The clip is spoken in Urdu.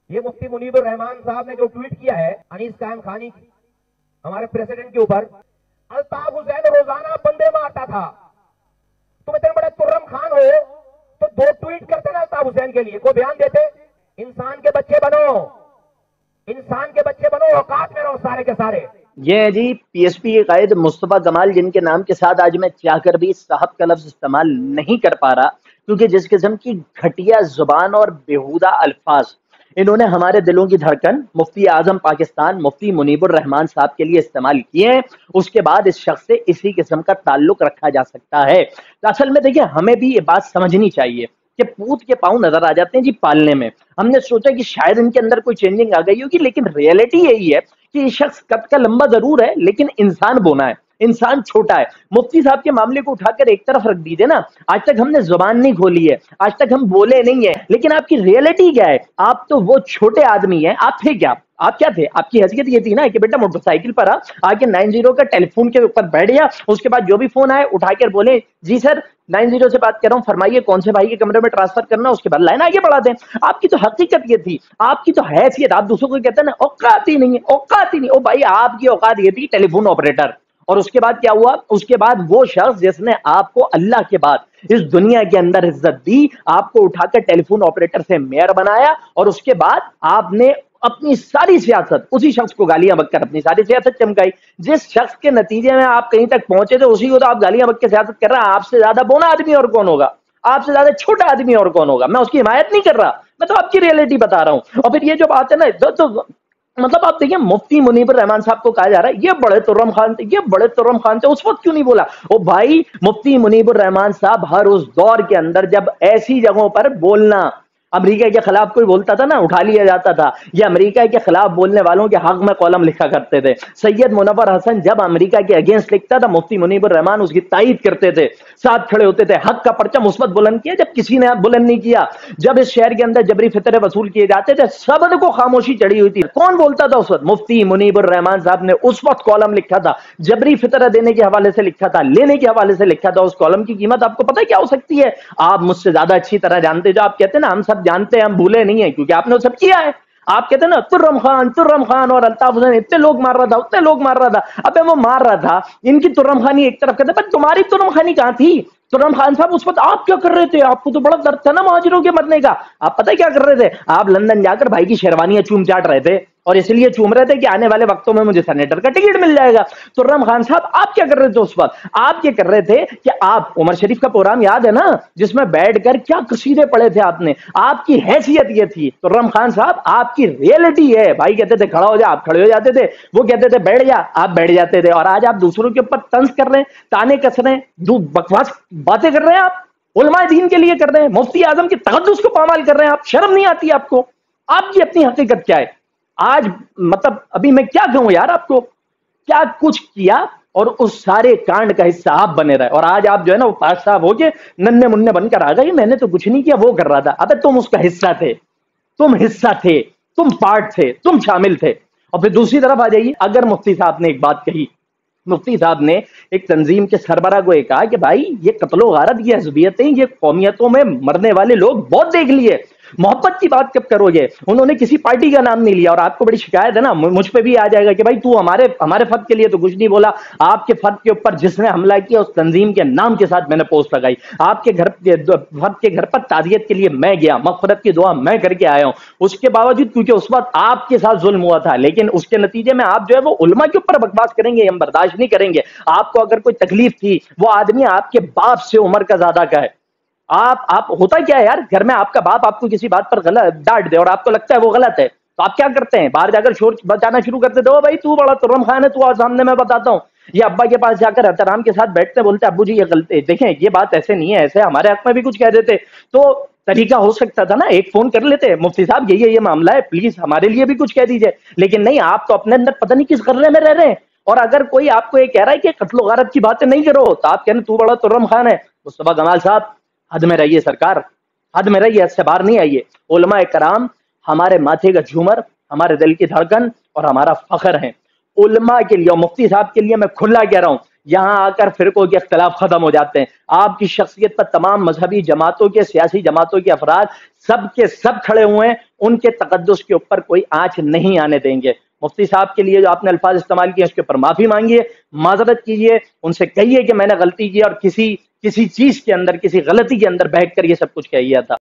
یہ مفتی منیب الرحمان صاحب نے جو ٹویٹ کیا ہے انیس قائم خانی ہمارے پریزیڈنٹ کے اوپر، الطاف حسین روزانہ بندے مارتا تھا، تم اتنے بڑے ترم خان ہو تو دو ٹویٹ کرتے نا الطاف حسین کے لیے، کوئی بیان دیتے؟ انسان کے بچے بنو، انسان کے بچے بنو، اوقات میں رہو سارے کے سارے۔ یہ ہے جی پی ایس پی کے قائد مصطفیٰ کمال، جن کے نام کے ساتھ آج میں چاہ کر بھی صاحب کا لفظ استعمال نہیں کر پا رہا، کیونکہ جس قسم کی گھٹیا زبان اور بیہودہ الفاظ انہوں نے ہمارے دلوں کی دھڑکن مفتی اعظم پاکستان مفتی منیب الرحمان صاحب کے لیے استعمال کیے ہیں، اس کے بعد اس شخص سے اسی قسم کا تعلق رکھا جا سکتا ہے۔ تو اصل میں دیکھیں، ہمیں بھی یہ بات سمجھنی چاہیے کہ پوت کے پاؤں نظر آ جاتے ہیں جی پالنے میں۔ ہم نے سوچا کہ شاید ان کے اندر کوئی چینجنگ آ گئی ہوگی، لیکن ریئلٹی یہی ہے کہ یہ شخص قد کا لمبا ضرور ہے لیکن انسان بونا ہے، انسان چھوٹا ہے۔ مفتی صاحب کے معاملے کو اٹھا کر ایک طرف رکھ دیجیے نا، آج تک ہم نے زبان نہیں کھولی ہے، آج تک ہم بولے نہیں ہیں، لیکن آپ کی ریئلٹی کیا ہے؟ آپ تو وہ چھوٹے آدمی ہیں، آپ تھے کیا؟ آپ کیا تھے؟ آپ کی حیثیت یہ تھی نا کہ بیٹا موٹر سائیکل پر آ کے 90 کا ٹیلی فون کے اوپر بیٹھ گیا، اس کے بعد جو بھی فون آئے اٹھا کر بولے جی سر 90 سے بات کر رہا ہوں، فرمائیے کون سے بھائی کے کمرے میں ٹرانسفر کرنا، اس کے بعد لائن آگے بڑھا دیں۔ آپ کی تو حقیقت یہ تھی، آپ کی تو حیثیت، آپ دوسروں کو کہتے ہیں نا اوقات ہی نہیں ہے، اوقات ہی نہیں، او بھائی آپ کی اوقات یہ تھی ٹیلی فون آپریٹر۔ اور اس کے بعد کیا ہوا؟ اس کے بعد وہ شخص جس نے آپ کو اللہ کے بعد اس دنیا کے اندر عزت دی، آپ کو اٹھا کر ٹیلی فون آپریٹر سے میئر بنایا، اور اس کے بعد آپ نے اپنی ساری سیاست اسی شخص کو گالیاں بک کر اپنی ساری سیاست چمکائی۔ جس شخص کے نتیجے میں آپ کہیں تک پہنچے تھے اسی کو تو آپ گالیاں بک کے سیاست کر رہے ہیں۔ آپ سے زیادہ بونا آدمی اور کون ہوگا؟ آپ سے زیادہ چھوٹا آدمی اور کون ہوگا؟ میں اس کی حمایت نہیں کر رہا، میں تو آپ کی ریئلٹی بتا رہا ہوں۔ اور پھر یہ جو بات ہے نا، تو مطلب آپ دیکھیں مفتی منیب الرحمان صاحب کو کہا جا رہا ہے یہ بڑے ترم خان تھے، یہ بڑے ترم خان تھے، اس وقت کیوں نہیں بولا؟ او بھائی مفتی منیب الرحمان صاحب ہر اس دور کے اندر جب ایسی جگہوں پر بولنا، امریکہ کے خلاف کوئی بولتا تھا نا اٹھا لیا جاتا تھا، یہ امریکہ کے خلاف بولنے والوں کے حق میں کالم لکھا کرتے تھے۔ سید منور حسن جب امریکہ کے اگینسٹ لکھتا تھا، مفتی منیب الرحمان اس کی تائید کرتے تھے، ساتھ کھڑے ہوتے تھے، حق کا پرچم اس وقت بلند کیا جب کسی نے بلند نہیں کیا۔ جب اس شہر کے اندر جبری فطرے وصول کیے جاتے تھے، سب کو خاموشی چڑھی ہوئی تھی، کون بولتا تھا اس وقت؟ مفتی منیب الرحمان صاحب نے اس وقت کالم لکھا تھا، جبری فطرہ دینے کے حوالے سے لکھا تھا، لینے کے حوالے سے لکھا تھا۔ اس کالم کی قیمت آپ کو پتہ کیا ہو سکتی ہے؟ آپ مجھ سے زیادہ اچھی طرح جانتے، جو آپ کہتے ہیں نا ہم سب جانتے ہیں ہم بھولے نہیں ہیں، کیونکہ آپ نے وہ سب کیا ہے۔ آپ کہتے ہیں نا ترم خان اور الطاف حسین اتنے لوگ مار رہا تھا، اتنے لوگ مار رہا تھا، ابے وہ مار رہا تھا، ان کی ترم خانی ایک طرف کہتے ہیں، تمہاری ترم خانی کہاں تھی؟ ترم خان صاحب اس وقت آپ کیا کر رہے تھے؟ آپ کو تو بڑا درد تھا نا مہاجروں کے مرنے کا، آپ پتہ کیا کر رہے تھے؟ آپ لندن جا کر بھائی کی شیروانیاں چوم چاٹ رہے تھے، اور اس لیے چوم رہے تھے کہ آنے والے وقتوں میں مجھے سینیٹر کا ٹکٹ مل جائے گا۔ ترم خان صاحب آپ کیا کر رہے تھے اس وقت؟ آپ یہ کر رہے تھے کہ آپ عمر شریف کا پروگرام یاد ہے نا جس میں بیٹھ کر کیا قصیدے پڑھے تھے آپ نے؟ آپ کی حیثیت یہ تھی ترم خان صاحب، آپ کی ریئلٹی ہے، بھائی کہتے تھے کھڑا ہو جا آپ کھڑے ہو جاتے تھے، وہ کہتے تھے بیٹھ جا آپ بیٹھ جاتے تھے، اور آج آپ دوسروں کے اوپر طنز کر رہے ہیں، تانے کس رہے ہیں، بکواس باتیں کر رہے ہیں، آپ علماء دین کے لیے کر رہے ہیں، مفتی اعظم کی تقدس کو پامال کر رہے ہیں، آپ شرم نہیں آتی آپ کو؟ آپ کی اپنی حقیقت کیا ہے؟ آج مطلب ابھی میں کیا کہوں یار آپ کو، کیا کچھ کیا اور اس سارے کانڈ کا حصہ آپ بنے رہے، اور آج آپ جو ہے نا وہ پاک صاحب ہو کے ننھے مننے بن کر آ گئے، میں نے تو کچھ نہیں کیا وہ کر رہا تھا۔ ابے تم اس کا حصہ تھے، تم حصہ تھے، تم پارٹ تھے، تم شامل تھے۔ اور پھر دوسری طرف آ جائیے، اگر مفتی صاحب نے ایک بات کہی، مفتی صاحب نے ایک تنظیم کے سربراہ کو یہ کہا کہ بھائی یہ قتل و غارت، یہ حزبیتیں، یہ قومیتوں میں مرنے والے لوگ بہت دیکھ لیے، محبت کی بات کب کرو گے؟ انہوں نے کسی پارٹی کا نام نہیں لیا، اور آپ کو بڑی شکایت ہے نا، مجھ پہ بھی آ جائے گا کہ بھائی تو ہمارے فرد کے لیے تو کچھ نہیں بولا، آپ کے فرد کے اوپر جس نے حملہ کیا اس تنظیم کے نام کے ساتھ میں نے پوسٹ لگائی، آپ کے فرد کے گھر پر تعزیت کے لیے میں گیا، مغفرت کی دعا میں کر کے آیا ہوں، اس کے باوجود کیونکہ اس وقت آپ کے ساتھ ظلم ہوا تھا، لیکن اس کے نتیجے میں آپ جو ہے وہ علماء کے اوپر بکواس کریں گے، ہم برداشت نہیں کریں گے۔ آپ کو اگر کوئی تکلیف تھی، وہ آدمی آپ کے باپ سے عمر کا زیادہ کا ہے، آپ ہوتا کیا ہے یار، گھر میں آپ کا باپ آپ کو کسی بات پر غلط ڈانٹ دے اور آپ کو لگتا ہے وہ غلط ہے، تو آپ کیا کرتے ہیں؟ باہر جا کر شور بچانا شروع کرتے تھے، او بھائی تو بڑا ترم خان ہے، تو آج سامنے میں بتاتا ہوں۔ یہ ابا کے پاس جا کر احترام کے ساتھ بیٹھتے بولتے ابو جی یہ غلطی، دیکھیں یہ بات ایسے نہیں ہے، ایسے ہمارے حق میں بھی کچھ کہہ دیتے تو طریقہ ہو سکتا تھا نا، ایک فون کر لیتے مفتی صاحب یہ معاملہ ہے پلیز ہمارے لیے بھی کچھ کہہ دیجئے، لیکن نہیں، آپ تو اپنے اندر پتہ نہیں کس غرے میں رہ رہے ہیں۔ اور اگر کوئی آپ کو یہ کہہ رہا ہے کہ قتل و غارت کی باتیں نہیں کرو تو آپ کہنے تو بڑا ترم خان ہے، مصطفیٰ کمال صاحب حد میں رہیے، سرکار حد میں رہیے، اس سے باہر نہیں آئیے۔ علماء کرام ہمارے ماتھے کا جھومر، ہمارے دل کی دھڑکن اور ہمارا فخر ہیں۔ علماء کے لیے اور مفتی صاحب کے لیے میں کھلا کہہ رہا ہوں، یہاں آ کر فرقوں کے اختلاف ختم ہو جاتے ہیں. آپ کی شخصیت پر تمام مذہبی جماعتوں کے، سیاسی جماعتوں کے افراد سب کے سب کھڑے ہوئے ہیں. ان کے تقدس کے اوپر کوئی آنچ نہیں آنے دیں گے. مفتی صاحب کے لیے جو آپ نے الفاظ استعمال کیے اس کے اوپر معافی مانگیے، معذرت کیجیے، ان سے کہیے کہ میں نے غلطی کی اور کسی چیز کے اندر، کسی غلطی کے اندر بہک کر یہ سب کچھ کہہ گیا تھا.